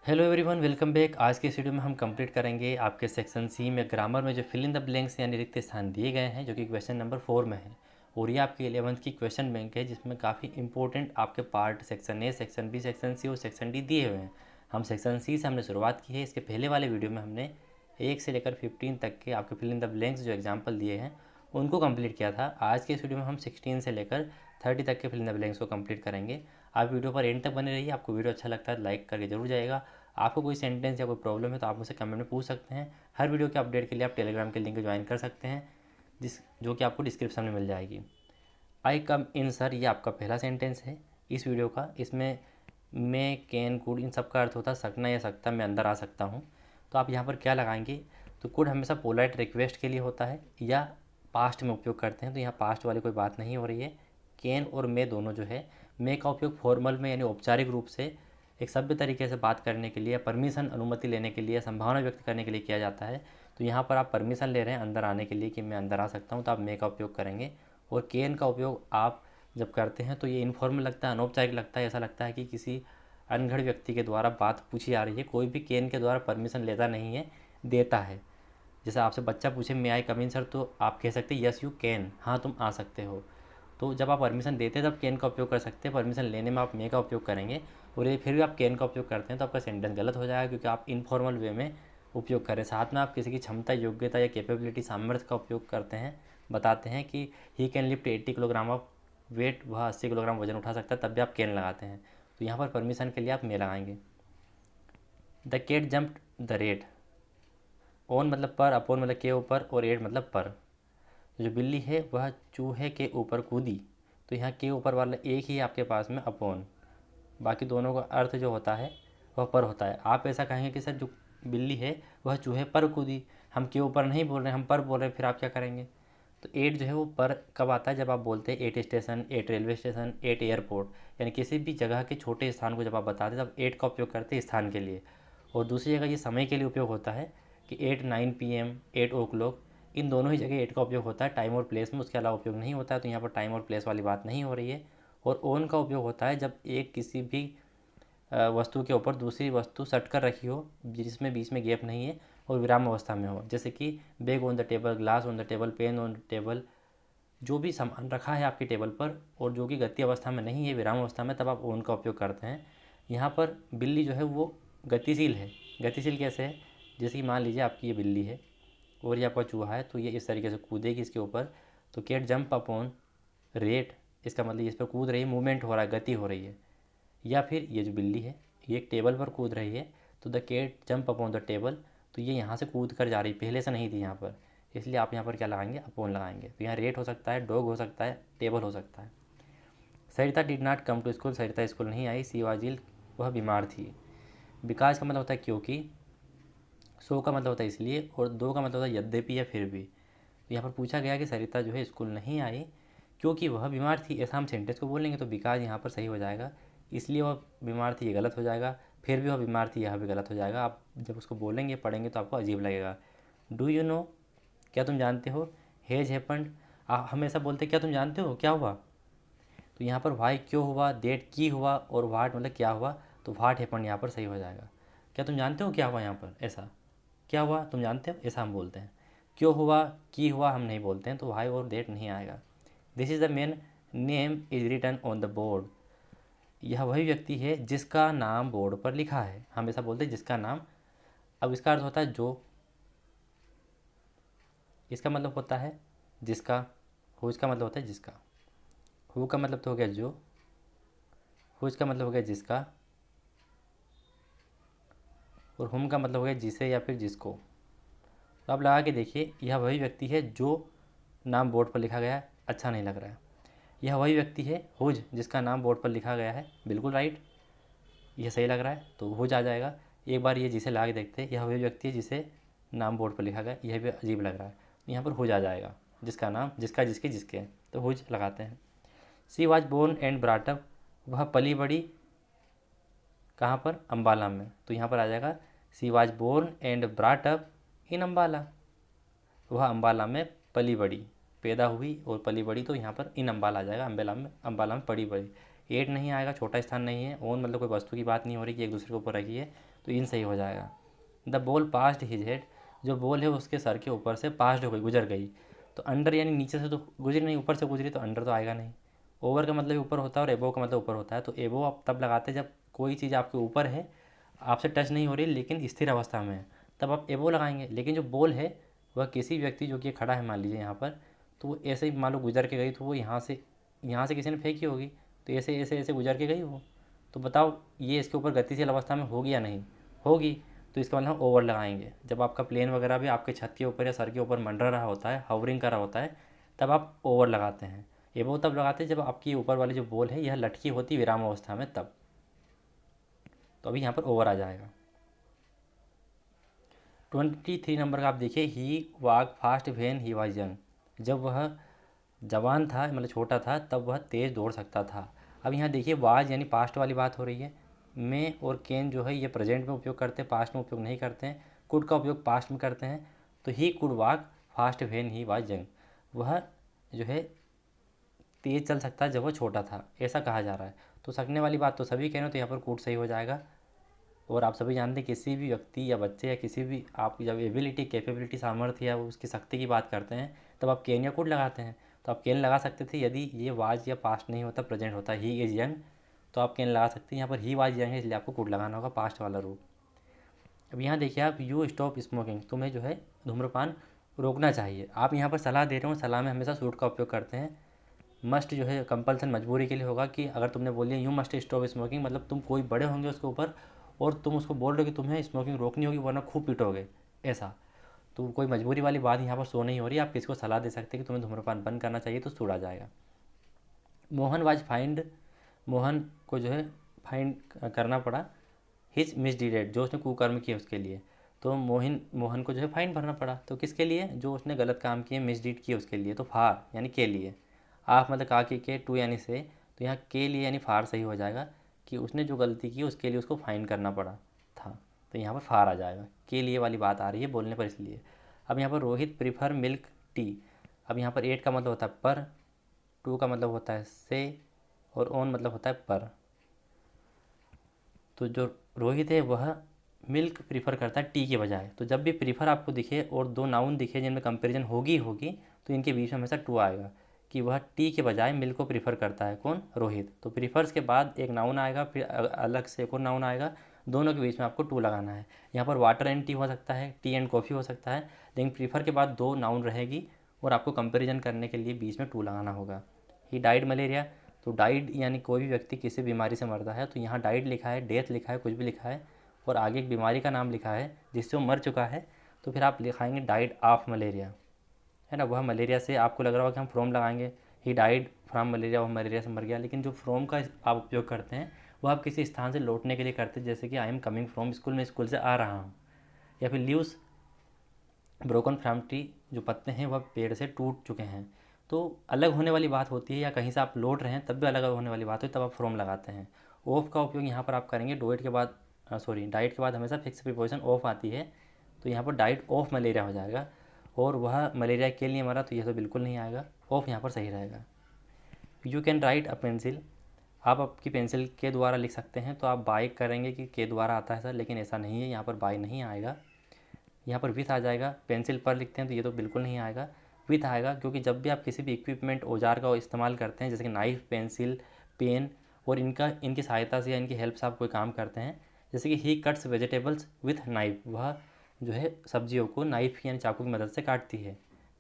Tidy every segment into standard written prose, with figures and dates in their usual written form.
Hello everyone, welcome back. आज के इस वीडियो में हम कंप्लीट करेंगे आपके सेक्शन सी में ग्रामर में जो फिल इन द ब्लैंक्स यानी रिक्त स्थान दिए गए हैं, जो कि क्वेश्चन नंबर 4 में है। और ये आपकी 11th की क्वेश्चन बैंक है, जिसमें काफ़ी इंपॉर्टेंट आपके part section A, section B, section C और सेक्शन डी दिए हुए हैं। हम सेक्शन सी से हमने शुरुआत की है। इसके पहले वाले वीडियो में हमने 1 से लेकर 15 तक के आपके फिल इन द ब्लैंक्स जो एग्जाम्पल दिए हैं उनको कंप्लीट किया था। आज के इस वीडियो में हम 16 से लेकर 30 तक के फिल इन द ब्लैंक्स को कंप्लीट करेंगे। आप वीडियो पर एंड तक बने रहिए। आपको वीडियो अच्छा लगता है लाइक करके जरूर जाएगा। आपको कोई सेंटेंस या कोई प्रॉब्लम है तो आप मुझसे कमेंट में पूछ सकते हैं। हर वीडियो के अपडेट के लिए आप टेलीग्राम के लिंक ज्वाइन कर सकते हैं, जो कि आपको डिस्क्रिप्शन में मिल जाएगी। आई कम इन सर, ये आपका पहला सेंटेंस है इस वीडियो का। इसमें मैं, कैन, कुड, इन सब का अर्थ होता है सकना या सकता, मैं अंदर आ सकता हूँ। तो आप यहाँ पर क्या लगाएंगे? तो कुड हमेशा पोलाइट रिक्वेस्ट के लिए होता है या पास्ट में उपयोग करते हैं, तो यहाँ पास्ट वाली कोई बात नहीं हो रही है। कैन और मे दोनों जो है, मे का उपयोग फॉर्मल में यानी औपचारिक रूप से एक सभ्य तरीके से बात करने के लिए, परमिशन अनुमति लेने के लिए, संभावना व्यक्त करने के लिए किया जाता है। तो यहाँ पर आप परमिशन ले रहे हैं अंदर आने के लिए कि मैं अंदर आ सकता हूँ, तो आप मे का उपयोग करेंगे। और कैन का उपयोग आप जब करते हैं तो ये इनफॉर्मल लगता है, अनौपचारिक लगता है। ऐसा लगता है कि किसी अनगढ़ व्यक्ति के द्वारा बात पूछी जा रही है। कोई भी कैन के द्वारा परमिशन लेता नहीं है, देता है। जैसे आपसे बच्चा पूछे मे आई कम इन सर, तो आप कह सकते हैं यस यू कैन, हाँ तुम आ सकते हो। तो जब आप परमिशन देते हैं तब कैन का उपयोग कर सकते हैं, परमिशन लेने में आप मे का उपयोग करेंगे। और ये फिर भी आप कैन का उपयोग करते हैं तो आपका सेंटेंस गलत हो जाएगा, क्योंकि आप इनफॉर्मल वे में उपयोग करें। साथ में आप किसी की क्षमता, योग्यता या कैपेबिलिटी, सामर्थ्य का उपयोग करते हैं, बताते हैं कि he can lift 80 kilogram of weight, वह 80 किलोग्राम वजन उठा सकता है, तब भी आप कैन लगाते हैं। तो यहाँ पर परमिशन के लिए आप मे लगाएंगे। The cat jumped the rat, on मतलब पर, अपॉन मतलब के ऊपर, और एट मतलब पर। जो बिल्ली है वह चूहे के ऊपर कूदी, तो यहाँ के ऊपर वाला एक ही आपके पास में अपॉन, बाकी दोनों का अर्थ जो होता है वह पर होता है। आप ऐसा कहेंगे कि सर जो बिल्ली है वह चूहे पर कूदी, हम के ऊपर नहीं बोल रहे हैं, हम पर बोल रहे हैं, फिर आप क्या करेंगे? तो एट जो है वो पर कब आता है? जब आप बोलते हैं at station, at railway station, at airport, यानी किसी भी जगह के छोटे स्थान को जब आप बताते हैं तब एट का उपयोग करते हैं स्थान के लिए। और दूसरी जगह ये समय के लिए उपयोग होता है कि 8 9 PM, 8 o'clock, इन दोनों ही जगह एट का उपयोग होता है टाइम और प्लेस में, उसके अलावा उपयोग नहीं होता है। तो यहाँ पर टाइम और प्लेस वाली बात नहीं हो रही है। और ओन का उपयोग होता है जब एक किसी भी वस्तु के ऊपर दूसरी वस्तु सट कर रखी हो, जिसमें बीच में गैप नहीं है और विराम अवस्था में हो। जैसे कि bag on the table, glass on the table, pain on the table, जो भी सामान रखा है आपकी टेबल पर और जो कि गति अवस्था में नहीं है, विराम अवस्था में, तब आप ओन का उपयोग करते हैं। यहाँ पर बिल्ली जो है वो गतिशील है। गतिशील कैसे है? जैसे कि मान लीजिए आपकी ये बिल्ली है और ये आपका चूहा है, तो ये इस तरीके से कूदेगी इसके ऊपर। तो कैट जंप अपॉन रेट, इसका मतलब इस पर कूद रही है, मूवमेंट हो रहा है, गति हो रही है। या फिर ये जो बिल्ली है ये एक टेबल पर कूद रही है, तो the cat jump upon the table, तो ये यहाँ से कूद कर जा रही, पहले से नहीं थी यहाँ पर, इसलिए आप यहाँ पर क्या लगाएंगे? अपॉन लगाएंगे। तो यहाँ रेट हो सकता है, डॉग हो सकता है, टेबल हो सकता है। Sarita did not come to school, Sarita school नहीं आई। सी वाज इल, वह बीमार थी। बिकॉज का मतलब होता है क्योंकि, सो का मतलब होता है इसलिए, और दो का मतलब होता है यद्यपि या फिर भी। तो यहाँ पर पूछा गया कि सरिता जो है स्कूल नहीं आई क्योंकि वह बीमार थी, ऐसा हम सेंटेंस को बोलेंगे तो बिकॉज यहाँ पर सही हो जाएगा। इसलिए वह बीमार थी, ये गलत हो जाएगा। फिर भी वह बीमार थी, यह भी गलत हो जाएगा। आप जब उसको बोलेंगे, पढ़ेंगे तो आपको अजीब लगेगा। डू यू नो, क्या तुम जानते हो? हैज हैपन्ड, हमेशा बोलते क्या तुम जानते हो क्या हुआ। तो यहाँ पर वाई क्यों हुआ, डेट की हुआ, और वाट मतलब क्या हुआ, तो वाट हैपन्ड यहाँ पर सही हो जाएगा। क्या तुम जानते हो क्या हुआ? यहाँ पर ऐसा क्या हुआ तुम जानते हो, ऐसा हम बोलते हैं। क्यों हुआ, की हुआ हम नहीं बोलते हैं, तो वाई और डेट नहीं आएगा। This is the man name is written on the board, यह वही व्यक्ति है जिसका नाम बोर्ड पर लिखा है। हम ऐसा बोलते हैं जिसका नाम। अब इसका अर्थ होता है जो, इसका मतलब होता है जिसका। हु इसका मतलब होता है जिसका। हु का मतलब तो हो गया जो, हु इसका मतलब हो गया जिसका, और हुम का मतलब हो गया जिसे या फिर जिसको। तो आप लगा के देखिए, यह वही व्यक्ति है जो नाम बोर्ड पर लिखा गया है, अच्छा नहीं लग रहा है। यह वही व्यक्ति है हुज, जिसका नाम बोर्ड पर लिखा गया है, बिल्कुल राइट, यह सही लग रहा है, तो हुज आ जाएगा। एक बार ये जिसे ला के देखते हैं, यह वही व्यक्ति है जिसे नाम बोर्ड पर लिखा गया, यह भी अजीब लग रहा है, यहाँ पर हुज आ जाएगा। जिसका नाम, जिसका, जिसके, जिसके, तो हुज लगाते हैं। सी वाज बोर्न एंड ब्राटअप, वह पली बड़ी कहाँ पर? अम्बाला में, तो यहाँ पर आ जाएगा सी वाज बोर्न एंड ब्राटअप इन अम्बाला, वह अम्बाला में पली बड़ी, पैदा हुई और पली बड़ी, तो यहाँ पर इन अम्बाला आ जाएगा, अम्बाला में, अम्बाला में पड़ी बड़ी। एट नहीं आएगा, छोटा स्थान नहीं है। ओन मतलब कोई वस्तु की बात नहीं हो रही कि एक दूसरे के ऊपर रखी है, तो इन सही हो जाएगा। The ball past his head, जो बॉल है उसके सर के ऊपर से पास्ट हो गई, गुजर गई। तो अंडर यानी नीचे से तो गुजरी नहीं, ऊपर से गुजरी, तो अंडर तो आएगा नहीं। ओवर का मतलब ऊपर होता है और एबो का मतलब ऊपर होता है। तो एबो आप तब लगाते हैं जब कोई चीज़ आपके ऊपर है, आपसे टच नहीं हो रही लेकिन स्थिर अवस्था में है, तब आप एबो लगाएंगे। लेकिन जो बॉल है वह किसी व्यक्ति जो कि खड़ा है मान लीजिए यहाँ पर, तो वो ऐसे ही मान लो गुजर के गई, तो वो यहाँ से किसी ने फेंकी होगी, तो ऐसे ऐसे ऐसे गुजर के गई वो। तो बताओ ये इसके ऊपर गतिशील अवस्था में होगी या नहीं होगी, तो इसका मतलब हम ओवर लगाएंगे। जब आपका प्लेन वगैरह भी आपके छत के ऊपर या सर के ऊपर मंडरा रहा होता है, हावरिंग कर रहा होता है, तब आप ओवर लगाते हैं। एबो तब लगाते हैं जब आपकी ऊपर वाली जो बॉल है यह लटकी होती विराम अवस्था में, तब। तो अभी यहाँ पर ओवर आ जाएगा। 23 नंबर का आप देखिए, he walk fast when he was young, जब वह जवान था मतलब छोटा था तब वह तेज़ दौड़ सकता था। अब यहाँ देखिए वाज यानी पास्ट वाली बात हो रही है। में और कैन जो है ये प्रेजेंट में उपयोग करते हैं, पास्ट में उपयोग नहीं करते हैं। कुड का उपयोग पास्ट में करते हैं। तो he could walk fast when he was young, वह जो है तेज़ चल सकता है जब वह छोटा था, ऐसा कहा जा रहा है। तो सकने वाली बात तो सभी कह रहे हो, तो यहाँ पर कुड सही हो जाएगा। और आप सभी जानते हैं किसी भी व्यक्ति या बच्चे या किसी भी आप जब एबिलिटी कैपेबिलिटी सामर्थ्य या उसकी शक्ति की बात करते हैं तब आप कैन या कुड लगाते हैं। तो आप कैन लगा सकते थे यदि ये वाज या पास्ट नहीं होता, प्रेजेंट होता, ही इज़ यंग, तो आप कैन लगा सकते हैं। यहाँ पर ही वाज यंग है इसलिए आपको कुड लगाना होगा, पास्ट वाला रूप। अब यहाँ देखिए आप, यू स्टॉप स्मोकिंग, तुम्हें जो है धूम्रपान रोकना चाहिए। आप यहाँ पर सलाह दे रहे हो, सलाह में हमेशा शुड का उपयोग करते हैं। मस्ट जो है कंपल्सन मजबूरी के लिए होगा, कि अगर तुमने बोल दिया यू मस्ट स्टॉप स्मोकिंग, मतलब तुम कोई बड़े होंगे उसके ऊपर और तुम उसको बोल रहे हो कि तुम्हें स्मोकिंग रोकनी होगी वरना खूब पीटोगे, ऐसा। तो कोई मजबूरी वाली बात यहाँ पर शो नहीं हो रही। आप किसी को सलाह दे सकते हैं कि तुम्हें धूम्रपान बंद करना चाहिए, तो छूट आ जाएगा। मोहन वाज फाइंड, मोहन को जो है फाइंड करना पड़ा हिज मिसडीडेड, जो उसने कुकर्म किए उसके लिए। तो मोहन को जो है फाइन भरना पड़ा, तो किसके लिए, जो उसने गलत काम किए, मिसडीड किए उसके लिए। तो फार यानी के लिए, आप मतलब का के टू यानी से, तो यहाँ के लिए यानी फार सही हो जाएगा, कि उसने जो गलती की उसके लिए उसको फाइन करना पड़ा था। तो यहाँ पर फार आ जाएगा, के लिए वाली बात आ रही है बोलने पर, इसलिए। अब यहाँ पर रोहित प्रीफर मिल्क टी। अब यहाँ पर 8 का मतलब होता है पर, 2 का मतलब होता है से, और ओन मतलब होता है पर। तो जो रोहित है वह मिल्क प्रीफर करता है टी के बजाय। तो जब भी प्रीफर आपको दिखे और दो नाउन दिखे जिनमें कंपैरिजन होगी होगी, तो इनके बीच में हमेशा टू आएगा, कि वह टी के बजाय मिल्क को प्रीफर करता है। कौन, रोहित। तो प्रीफर्स के बाद एक नाउन आएगा, फिर अलग से एक और नाउन आएगा, दोनों के बीच में आपको टू लगाना है। यहाँ पर वाटर एंड टी हो सकता है, टी एंड कॉफ़ी हो सकता है, लेकिन प्रीफर के बाद दो नाउन रहेगी और आपको कंपेरिजन करने के लिए बीच में टू लगाना होगा। ही डाइड मलेरिया, तो डाइड यानी कोई भी व्यक्ति किसी बीमारी से मरता है, तो यहाँ डाइड लिखा है, डेथ लिखा है, कुछ भी लिखा है, और आगे एक बीमारी का नाम लिखा है जिससे वो मर चुका है, तो फिर आप लिखाएंगे डाइड ऑफ मलेरिया, है ना। वह मलेरिया से, आपको लग रहा होगा कि हम फ्रॉम लगाएंगे, ही डाइड फ्रॉम मलेरिया, वह मलेरिया से मर गया, लेकिन जो फ्रॉम का आप उपयोग करते हैं वो आप किसी स्थान से लौटने के लिए करते हैं, जैसे कि I am coming from school, में स्कूल से आ रहा हूँ। या फिर लीव्स ब्रोकन फ्रॉम ट्री, जो पत्ते हैं वह पेड़ से टूट चुके हैं। तो अलग होने वाली बात होती है, या कहीं से आप लौट रहे हैं तब भी अलग होने वाली बात होती है, तब आप फ्रॉम लगाते हैं। ऑफ का उपयोग यहाँ पर आप करेंगे डोइट के बाद, सॉरी डाइट के बाद हमेशा फिक्स प्रीपोजिशन ऑफ आती है, तो यहाँ पर डाइट ऑफ मलेरिया हो जाएगा। और वह मलेरिया के लिए मरा, तो यह तो बिल्कुल नहीं आएगा, ऑफ यहाँ पर सही रहेगा। You can write a pencil, आप आपकी पेंसिल के द्वारा लिख सकते हैं, तो आप बाय करेंगे कि के द्वारा आता है सर, लेकिन ऐसा नहीं है, यहाँ पर बाय नहीं आएगा। यहाँ पर विथ आ जाएगा, पेंसिल पर लिखते हैं तो ये तो बिल्कुल नहीं आएगा, विथ आएगा, क्योंकि जब भी आप किसी भी इक्विपमेंट औजार का इस्तेमाल करते हैं, जैसे कि नाइफ, पेंसिल, पेन, और इनकी सहायता से या इनकी हेल्प से आप कोई काम करते हैं, जैसे कि ही कट्स वेजिटेबल्स विथ नाइफ, वह जो है सब्जियों को नाइफ यानी चाकू की मदद से काटती है,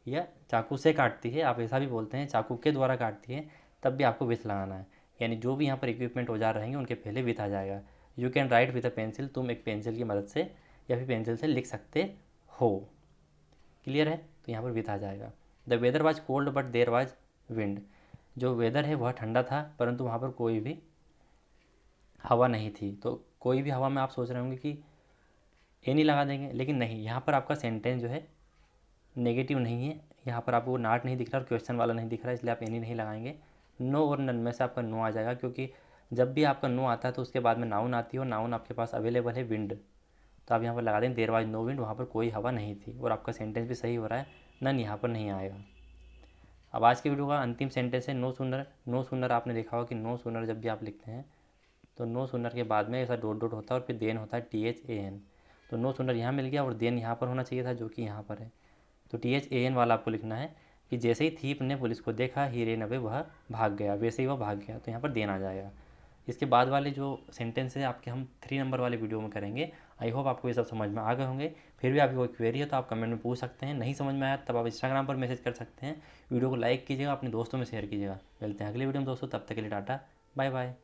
या चाकू से काटती है, आप ऐसा भी बोलते हैं, चाकू के द्वारा काटती है, तब भी आपको विथ लगाना है। यानी जो भी यहाँ पर इक्विपमेंट औजार रहेंगे उनके पहले विथ आ जाएगा। You can write with a pencil, तुम एक पेंसिल की मदद से या फिर पेंसिल से लिख सकते हो। क्लियर है, तो यहाँ पर विथ आ जाएगा। The weather was cold but there was wind, जो वेदर है वह ठंडा था परंतु वहाँ पर कोई भी हवा नहीं थी। तो कोई भी हवा में आप सोच रहे होंगे कि एनी लगा देंगे, लेकिन नहीं, यहाँ पर आपका सेंटेंस जो है नेगेटिव नहीं है, यहाँ पर आपको नाट नहीं दिख रहा और क्वेश्चन वाला नहीं दिख रहा, इसलिए आप एनी नहीं लगाएंगे। नो और नन में से आपका नो आ जाएगा, क्योंकि जब भी आपका नो आता है तो उसके बाद में नाउन आती है, और नाउन आपके पास अवेलेबल है विंड, तो आप यहाँ पर लगा दें देयर वाज नो विंड, वहाँ पर कोई हवा नहीं थी, और आपका सेंटेंस भी सही हो रहा है, नन यहाँ पर नहीं आएगा। अब आज के वीडियो का अंतिम सेंटेंस है नो सूनर। नो सूनर आपने देखा होगा कि नो सूनर जब भी आप लिखते हैं तो नो सूनर के बाद में ऐसा डॉट डॉट होता है और फिर देन होता है THAN। तो नो सूनर यहाँ मिल गया और देन यहाँ पर होना चाहिए था जो कि यहाँ पर है। तो THAN वाला आपको लिखना है कि जैसे ही थीप ने पुलिस को देखा ही रेन अवे, वह भाग गया, वैसे ही वह भाग गया, तो यहाँ पर देन आ जाएगा। इसके बाद वाले जो सेंटेंस है आपके हम 3 नंबर वाले वीडियो में करेंगे। आई होप आपको ये सब समझ में आ गए होंगे। फिर भी आपकी कोई क्वेरी है तो आप कमेंट में पूछ सकते हैं, नहीं समझ में आया तब आप इंस्टाग्राम पर मैसेज कर सकते हैं। वीडियो को लाइक कीजिएगा, अपने दोस्तों में शेयर कीजिएगा। मिलते हैं अगले वीडियो में दोस्तों, तब तक के लिए टाटा बाय बाय।